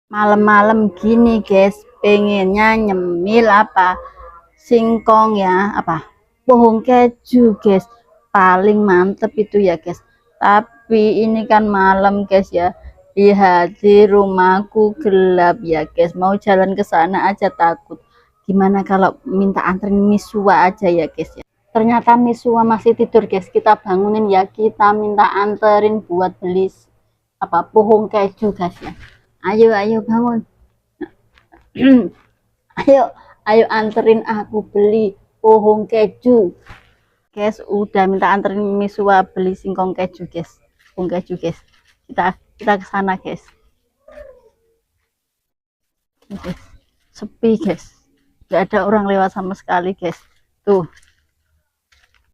Malam-malam gini guys, pengennya nyemil apa singkong ya, apa pohon keju guys, paling mantep itu ya guys. Tapi ini kan malam guys ya, lihat di rumahku gelap ya guys, mau jalan ke sana aja takut. Gimana kalau minta anterin Miswa aja ya guys ya. Ternyata Miswa masih tidur guys, kita bangunin ya, kita minta anterin buat beli apa pohon keju guys ya. Ayo ayo bangun. ayo ayo anterin aku beli pohon keju guys. Udah minta anterin Miswa beli singkong keju guys, pohon keju guys. Kita ke sana guys. Guys, sepi guys, nggak ada orang lewat sama sekali guys. Tuh,